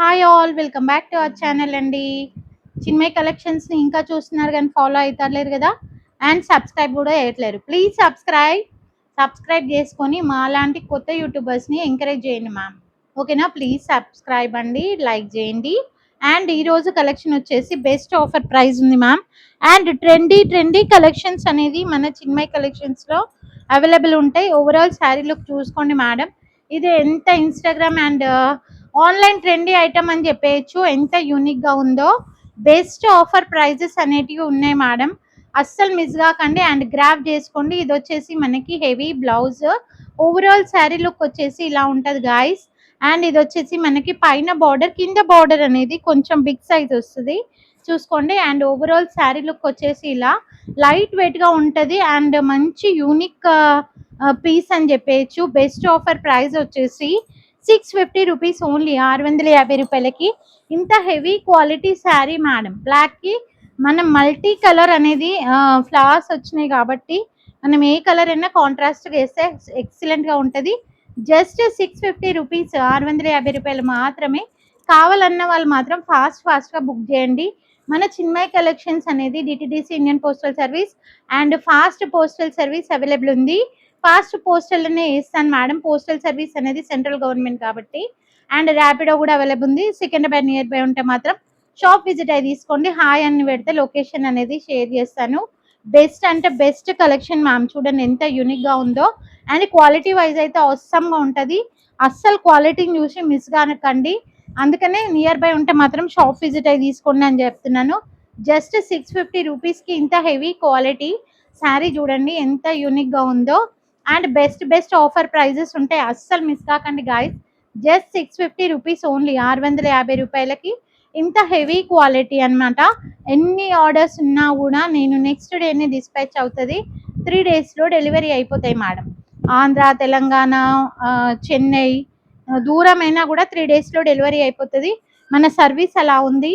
Hi all welcome back to our channel అండి. చిన్మయ్ కలెక్షన్స్ని ఇంకా చూస్తున్నారు కానీ ఫాలో అవుతారు కదా, అండ్ సబ్స్క్రైబ్ కూడా చేయట్లేరు. ప్లీజ్ సబ్స్క్రైబ్ చేసుకొని మా లాంటి కొత్త యూట్యూబర్స్ని ఎంకరేజ్ చేయండి మ్యామ్. ఓకేనా? ప్లీజ్ సబ్స్క్రైబ్ అండి, లైక్ చేయండి. అండ్ ఈరోజు కలెక్షన్ వచ్చేసి బెస్ట్ ఆఫర్ ప్రైస్ ఉంది మ్యామ్. అండ్ ట్రెండీ కలెక్షన్స్ అనేది మన చిన్మయ్ కలెక్షన్స్లో అవైలబుల్ ఉంటాయి. ఓవరాల్ శారీ లుక్ చూసుకోండి మేడం. ఇది ఎంత Instagram and online trendy item అని చెప్పేయచ్చు. ఎంత యూనిక్గా ఉందో. బెస్ట్ ఆఫర్ ప్రైజెస్ అనేటివి ఉన్నాయి మేడం. అస్సలు మిస్ కాకండి అండ్ గ్రాప్ చేసుకోండి. ఇది వచ్చేసి మనకి heavy blouse. Overall sari look వచ్చేసి ఇలా ఉంటుంది గాయస్. అండ్ ఇది వచ్చేసి మనకి పైన బార్డర్, కింద బార్డర్ అనేది కొంచెం బిగ్ సైజ్ వస్తుంది చూసుకోండి. అండ్ ఓవరాల్ శారీ లుక్ వచ్చేసి ఇలా లైట్ వెయిట్గా ఉంటుంది అండ్ మంచి యూనిక్ పీస్ అని చెప్పేయచ్చు. బెస్ట్ ఆఫర్ ప్రైస్ వచ్చేసి 650 రూపీస్ ఓన్లీ, 650 రూపాయలకి ఇంత హెవీ క్వాలిటీ శారీ మేడం. బ్లాక్కి మనం మల్టీ కలర్ అనేది ఫ్లవర్స్ వచ్చినాయి కాబట్టి మనం ఏ కలర్ అయినా కాంట్రాస్ట్గా వేస్తే ఎక్సలెంట్గా ఉంటుంది. జస్ట్ 650 రూపీస్, 650 రూపాయలు మాత్రమే. కావాలన్న వాళ్ళు మాత్రం ఫాస్ట్గా బుక్ చేయండి. మన చిన్మయ్ కలెక్షన్స్ అనేది DTDC Indian postal service and fast postal service available ఉంది. ఫాస్ట్ పోస్టల్లోనే ఇస్తాను మేడం. పోస్టల్ సర్వీస్ అనేది సెంట్రల్ గవర్నమెంట్ కాబట్టి. అండ్ ర్యాపిడో కూడా అవైలబుల్ ఉంది. సికింద్రాబాద్ నియర్ బై ఉంటే మాత్రం షాప్ విజిట్ అయి తీసుకోండి. హాయ్ అని పెడితే లొకేషన్ అనేది షేర్ చేస్తాను. బెస్ట్ అంటే బెస్ట్ కలెక్షన్ మ్యామ్. చూడండి ఎంత యూనిక్గా ఉందో. అండ్ క్వాలిటీ వైజ్ అయితే అవసరంగా ఉంటుంది. అస్సలు క్వాలిటీని చూసి మిస్ కానకండి. అందుకనే నియర్ బై ఉంటే మాత్రం షాప్ విజిట్ అయి తీసుకోండి అని చెప్తున్నాను. జస్ట్ 650 రూపీస్కి ఇంత హెవీ క్వాలిటీ శారీ చూడండి ఎంత యూనిక్గా ఉందో. అండ్ బెస్ట్ ఆఫర్ ప్రైజెస్ ఉంటాయి. అస్సలు మిస్ కాకండి గాయస్. జస్ట్ 650 రూపీస్ ఓన్లీ, 650 రూపాయలకి ఇంత హెవీ క్వాలిటీ అనమాట. ఎన్ని ఆర్డర్స్ ఉన్నా కూడా నేను నెక్స్ట్ డేనే డిస్పాచ్ అవుతుంది. 3 డేస్లో డెలివరీ అయిపోతాయి మేడం. ఆంధ్ర, తెలంగాణ, చెన్నై దూరమైనా కూడా 3 డేస్లో డెలివరీ అయిపోతుంది. మన సర్వీస్ అలా ఉంది.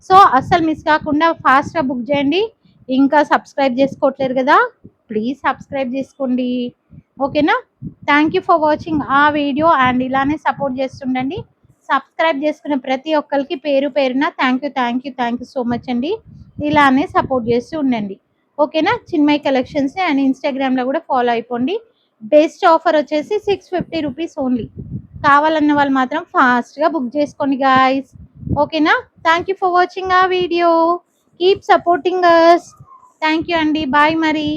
సో అస్సలు మిస్ కాకుండా ఫాస్ట్గా బుక్ చేయండి. ఇంకా సబ్స్క్రైబ్ చేసుకోవట్లేరు కదా, ప్లీజ్ సబ్స్క్రైబ్ చేసుకోండి. ఓకేనా? థ్యాంక్ యూ ఫర్ వాచింగ్ ఆ వీడియో. అండ్ ఇలానే సపోర్ట్ చేస్తుండండి. సబ్స్క్రైబ్ చేసుకున్న ప్రతి ఒక్కరికి పేరు పేరున థ్యాంక్ యూ సో మచ్ అండి. ఇలానే సపోర్ట్ చేస్తూ ఉండండి. ఓకేనా? చిన్మయ్ కలెక్షన్స్ని అండ్ ఇన్స్టాగ్రామ్లో కూడా ఫాలో అయిపోండి. బెస్ట్ ఆఫర్ వచ్చేసి 650 రూపీస్ ఓన్లీ. కావాలన్న వాళ్ళు మాత్రం ఫాస్ట్గా బుక్ చేసుకోండి గాయస్. ఓకేనా? థ్యాంక్ యూ ఫర్ వాచింగ్ ఆ video. Keep supporting us. Thank you అండి. బాయ్ మరి.